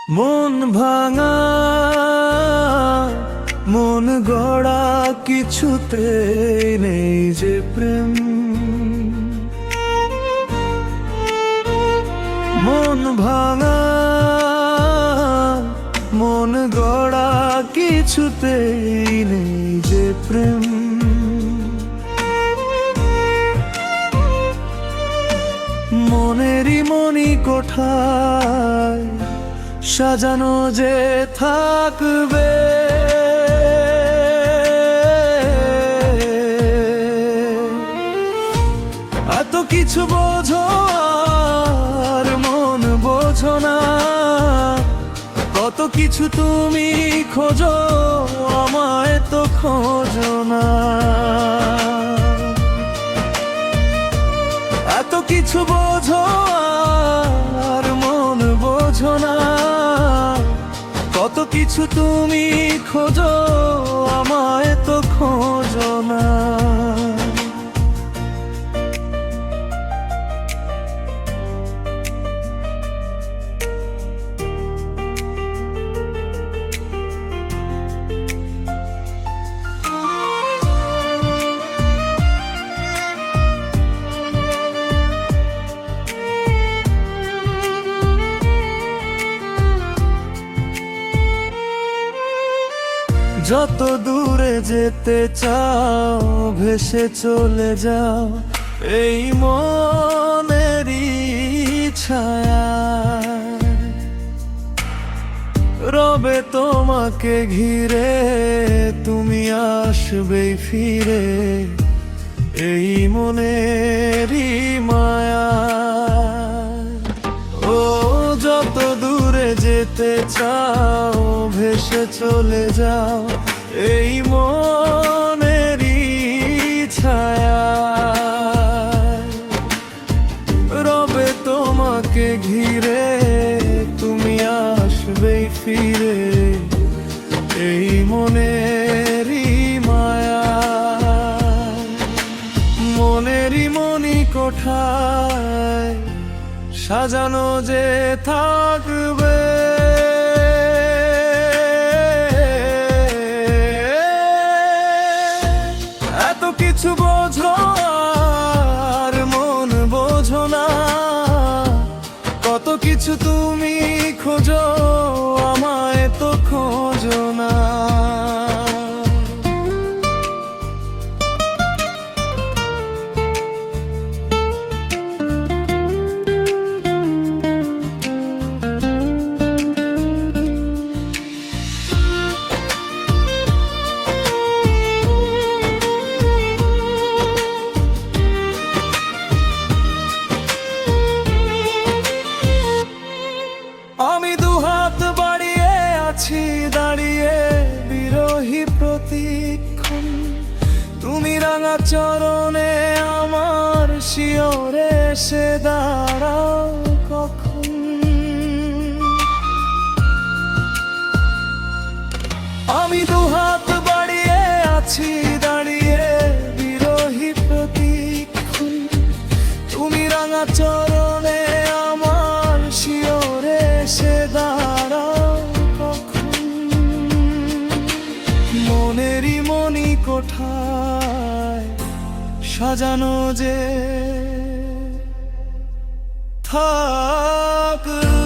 মন ভাঙা মন গড়া কিছুতে নেই যে প্রেম, মন ভাঙা মন গড়া কিছুতেই নেই যে প্রেম। মনেরই মনি কোঠায় সাজানো যে থাকবে, এত কিছু বোঝো আর মন বোঝো না, কত কিছু তুমি খোঁজো আমায় তো খোঁজো না। এত কিছু বোঝো আর মন বোঝো না, কত কিছু তুমি খোঁজো আমায় তো খোঁজো না। যত দূরে যেতে চাও ভেসে চলে যাও এই মনেরই ছায়া, রবে তোমাকে ঘিরে তুমি আসবেই ফিরে এই মনেরই মায়া। ও যত দূরে যেতে চাও ভেসে চলে যাও এই মনেরই ছায়া, রবে তোমাকে ঘিরে তুমি আসবেই ফিরে এই মনেরই মায়া। মনেরই মনি কোঠায় সাজানো যে থাকবে, এত কিছু বোঝো আর মন বোঝো না, কত কিছু তুমি খোঁজো আমায় তো খোঁজো না। আমি দুহাত বাড়িয়ে আছি দাঁড়িয়ে বিরহী প্রতিক্ষণ, তুমি রাঙা চরণে আমার শিয়রে এসে দাঁড়াও কখন। আমি দুহাত বাড়িয়ে আছি দাঁড়িয়ে বিরহী প্রতিক্ষণ, তুমি রাঙা চরণে আমার শিয়রে এসে দাঁড়াও কখন। মনেরই মনি কোঠায় সাজানো যে থাকবে।